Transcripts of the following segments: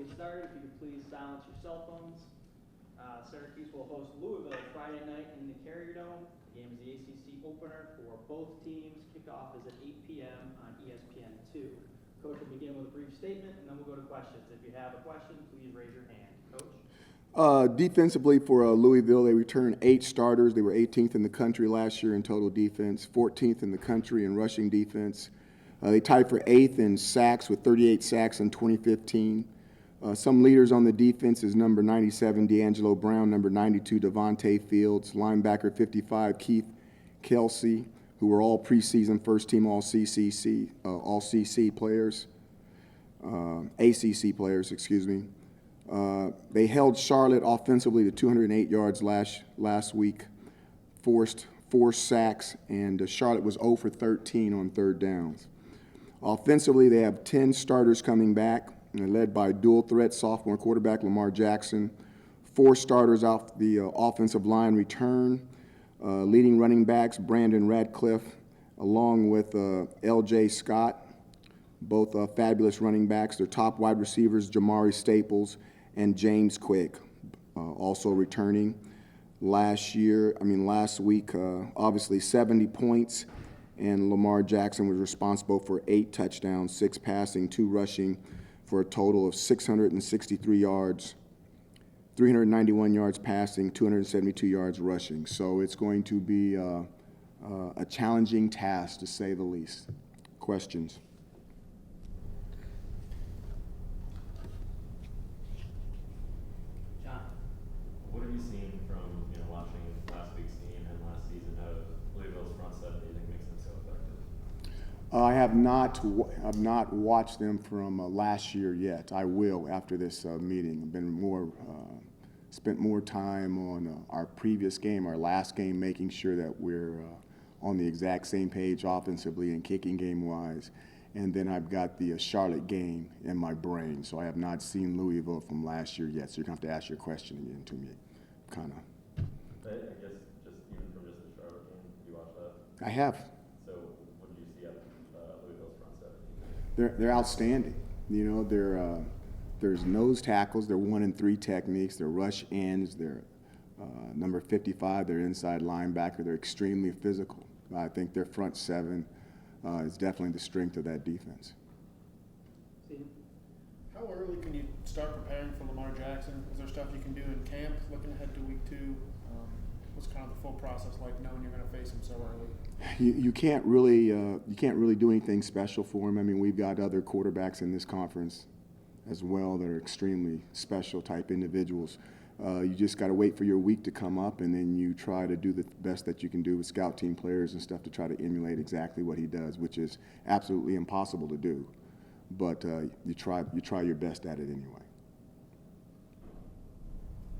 we get started, if you could please silence your cell phones. Syracuse will host Louisville Friday night in the Carrier Dome. The game is the ACC opener for both teams. Kickoff is at 8 p.m. on ESPN2. Coach will begin with a brief statement, and then we'll go to questions. If you have a question, please raise your hand. Coach? Defensively for Louisville, they returned 8 starters. They were 18th in the country last year in total defense, 14th in the country in rushing defense. They tied for 8th in sacks with 38 sacks in 2015. Some leaders on the defense is number 97, D'Angelo Brown, number 92, Devontae Fields, linebacker 55, Keith Kelsey, who were all preseason first-team all-CC players, ACC players, excuse me. They held Charlotte offensively to 208 yards last week, forced 4 sacks, and Charlotte was 0 for 13 on third downs. Offensively, they have 10 starters coming back, and they're led by dual threat sophomore quarterback Lamar Jackson. 4 starters off the offensive line return, leading running backs Brandon Radcliffe, along with L.J. Scott, both fabulous running backs. Their top wide receivers, Jamari Staples and James Quick, also returning. Last week, obviously 70 points, and Lamar Jackson was responsible for 8 touchdowns, 6 passing, 2 rushing, for a total of 663 yards, 391 yards passing, 272 yards rushing. So it's going to be a challenging task, to say the least. Questions? What have you seen from watching last week's team and last season out of Louisville's front seven? Do you think makes them so effective? I have not watched them from last year yet. I will after this meeting. I've been spent more time on our previous game, our last game, making sure that we're on the exact same page offensively and kicking game wise. And then I've got the Charlotte game in my brain, so I have not seen Louisville from last year yet. So you're going to have to ask your question again to me, kind of. I guess just even from just the Charlotte game, you watched that? I have. So what did you see out of Louisville's front seven? They're outstanding. There's nose tackles. They're 1 and 3 techniques. They're rush ends. They're number 55. They're inside linebacker. They're extremely physical. I think their front seven is definitely the strength of that defense. How early can you start preparing for Lamar Jackson? Is there stuff you can do in camp looking ahead to week 2? What's kind of the full process like knowing you're going to face him so early? You can't really do anything special for him. I mean, we've got other quarterbacks in this conference as well that are extremely special type individuals. You just got to wait for your week to come up, and then you try to do the best that you can do with scout team players and stuff to try to emulate exactly what he does, which is absolutely impossible to do. But you try your best at it anyway.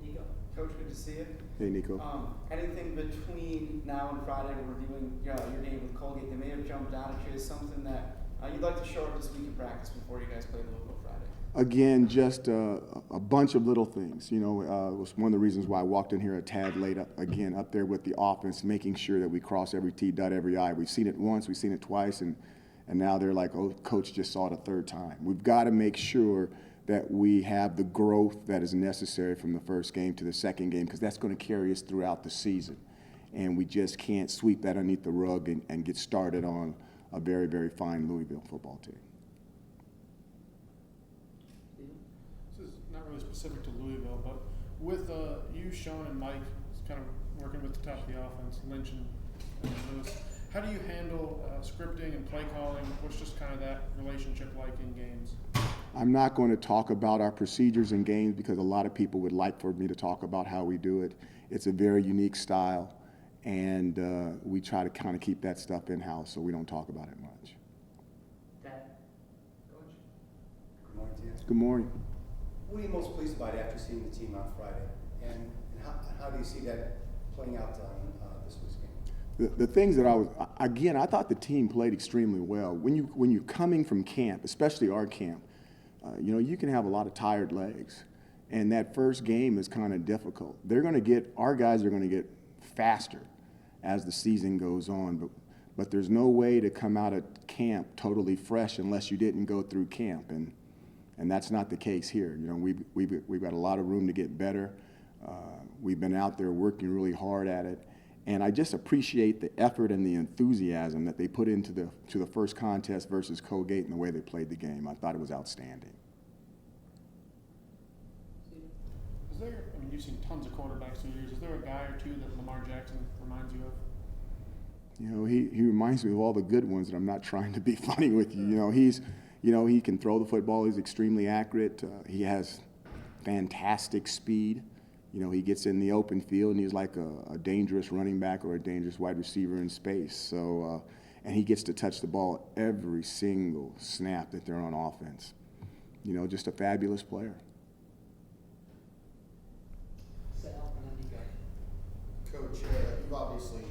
Nico, Coach, good to see you. Hey, Nico. Anything between now and Friday, reviewing your game with Colgate, that may have jumped out at you as something that you'd like to show up this week in practice before you guys play Louisville Friday? Again, just a bunch of little things. It was one of the reasons why I walked in here a tad late up there with the offense, making sure that we cross every T, dot every I. We've seen it once, we've seen it twice, and now they're like, oh, Coach just saw it a third time. We've got to make sure that we have the growth that is necessary from the first game to the second game, because that's going to carry us throughout the season. And we just can't sweep that underneath the rug and get started on a very, very fine Louisville football team. This is not really specific to Louisville, but with you, Sean, and Mike kind of working with the top of the offense, Lynch and Lewis, how do you handle scripting and play calling? What's just kind of that relationship like in games? I'm not going to talk about our procedures in games because a lot of people would like for me to talk about how we do it. It's a very unique style, and we try to kind of keep that stuff in-house so we don't talk about it much. Coach, good morning to you. Good morning. What are you most pleased about after seeing the team on Friday? And how do you see that playing out on this week's game? The things that I thought the team played extremely well. When you're coming from camp, especially our camp, you can have a lot of tired legs, and that first game is kind of difficult. Our guys are going to get faster as the season goes on, but there's no way to come out of camp totally fresh unless you didn't go through camp, and and that's not the case here. You know, we've got a lot of room to get better. We've been out there working really hard at it, and I just appreciate the effort and the enthusiasm that they put into the first contest versus Colgate and the way they played the game. I thought it was outstanding. Is there, I mean, you've seen tons of quarterbacks through the years. Is there a guy or two that Lamar Jackson reminds you of? You know, he reminds me of all the good ones, and I'm not trying to be funny with you. He can throw the football. He's extremely accurate. He has fantastic speed. You know, he gets in the open field, and he's like a dangerous running back or a dangerous wide receiver in space. So, and he gets to touch the ball every single snap that they're on offense. You know, just a fabulous player. Sal, and then you go. Coach, you've obviously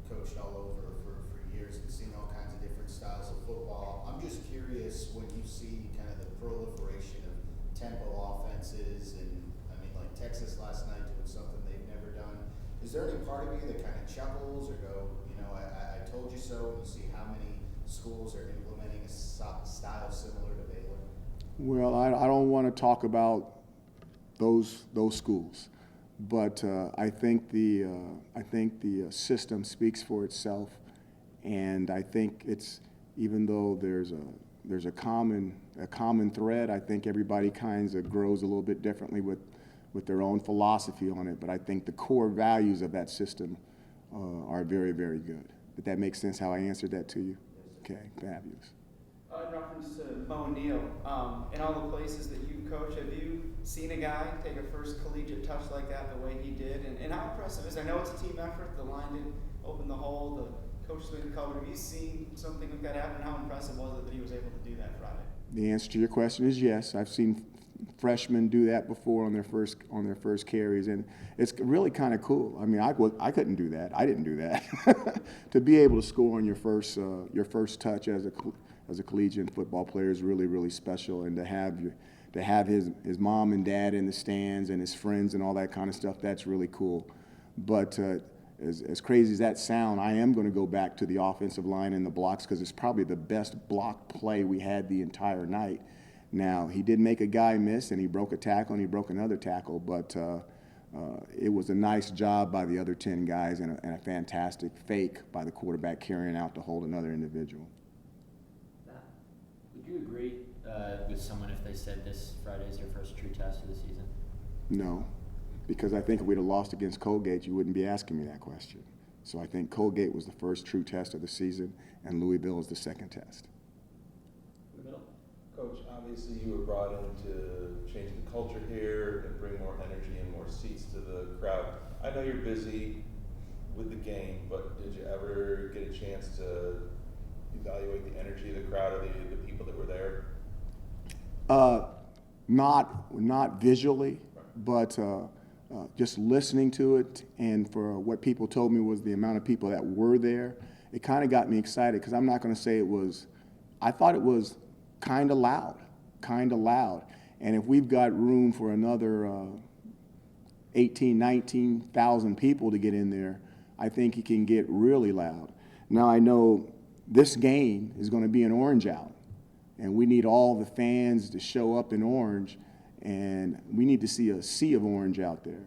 coached all over for years and seen all kinds of different styles of football. I'm just curious when you see kind of the proliferation of tempo offenses and, I mean, like Texas last night doing something they've never done. Is there any part of you that kind of chuckles or go, you know, I told you so, and you see how many schools are implementing a style similar to Baylor? Well, I don't want to talk about those schools, but I think the system speaks for itself, and I think it's, even though there's a common thread, I think everybody kind of grows a little bit differently with their own philosophy on it. But I think the core values of that system are very, very good. Did that make sense how I answered that to you? Okay, fabulous. In reference to Bo Neal, in all the places that you coach, have you seen a guy take a first collegiate touch like that the way he did? And how impressive is it? I know it's a team effort. The line didn't open the hole. The coach made the cover. Have you seen something like that happen? How impressive was it that he was able to do that Friday? The answer to your question is yes. I've seen freshmen do that before on their first carries, and it's really kind of cool. I mean, I couldn't do that. I didn't do that. To be able to score on your first touch as a collegiate football player is really, really special, and to have his mom and dad in the stands and his friends and all that kind of stuff, that's really cool. But as crazy as that sound, I am going to go back to the offensive line and the blocks, because it's probably the best block play we had the entire night. Now, he did make a guy miss, and he broke a tackle, and he broke another tackle, but it was a nice job by the other 10 guys and a fantastic fake by the quarterback carrying out to hold another individual. Would you agree with someone if they said this Friday is your first true test of the season? No, because I think if we'd have lost against Colgate, you wouldn't be asking me that question. So I think Colgate was the first true test of the season, and Louisville is the second test. Coach, obviously you were brought in to change the culture here and bring more energy and more seats to the crowd. I know you're busy with the game, but did you ever get a chance to evaluate the energy of the crowd or the people that were there? Not visually, but just listening to it, and for what people told me was the amount of people that were there, it kind of got me excited, because I'm not going to say it was, I thought it was kind of loud. And if we've got room for another 18, 19,000 people to get in there, I think it can get really loud. Now, I know this game is going to be an Orange out, and we need all the fans to show up in Orange, and we need to see a sea of Orange out there,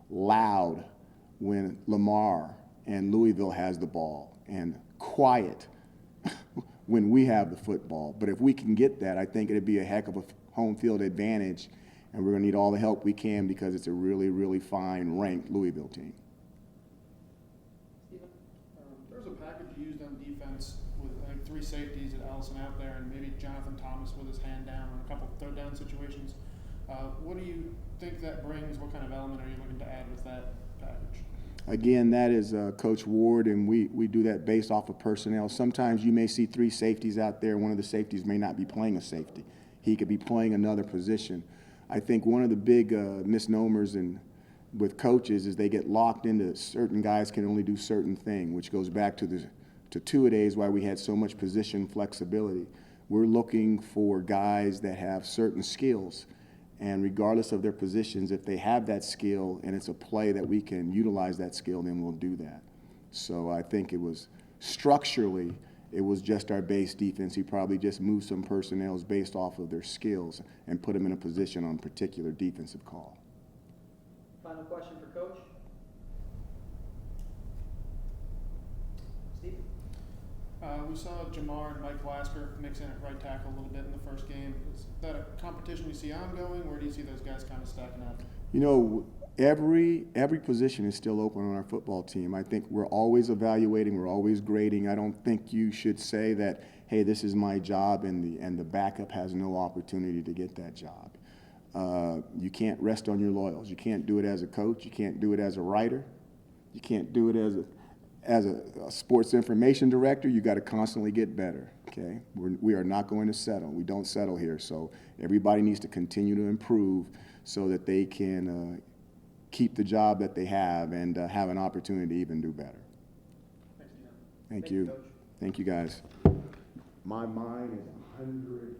loud when Lamar and Louisville has the ball, and quiet when we have the football. But if we can get that, I think it'd be a heck of a home field advantage, and we're going to need all the help we can, because it's a really, really fine ranked Louisville team. There was a package used on defense with, I think, 3 safeties at Allison out there, and maybe Jonathan Thomas with his hand down on a couple third down situations. What do you think that brings? What kind of element are you looking to add with that package? Again, that is Coach Ward, and we do that based off of personnel. Sometimes you may see 3 safeties out there. One of the safeties may not be playing a safety. He could be playing another position. I think one of the big misnomers with coaches is they get locked into certain guys can only do certain thing, which goes back to two-a-days why we had so much position flexibility. We're looking for guys that have certain skills. And regardless of their positions, if they have that skill and it's a play that we can utilize that skill, then we'll do that. So I think it was structurally it was just our base defense. He probably just moved some personnel based off of their skills and put them in a position on a particular defensive call. Final question for Coach? Steve? We saw Jamar and Mike Lasker mix in at right tackle a little bit in the first game. Is that a competition you see ongoing? Where do you see those guys kind of stacking up? You know, every position is still open on our football team. I think we're always evaluating, we're always grading. I don't think you should say that, hey, this is my job and the backup has no opportunity to get that job. You can't rest on your laurels. You can't do it as a coach. You can't do it as a writer. You can't do it as a sports information director. You got to constantly get better. Okay, we are not going to settle. We don't settle here. So everybody needs to continue to improve so that they can keep the job that they have and have an opportunity to even do better. Thanks, Dino. Thank Thank you, you. Coach. Thank you, guys. My mind is 100.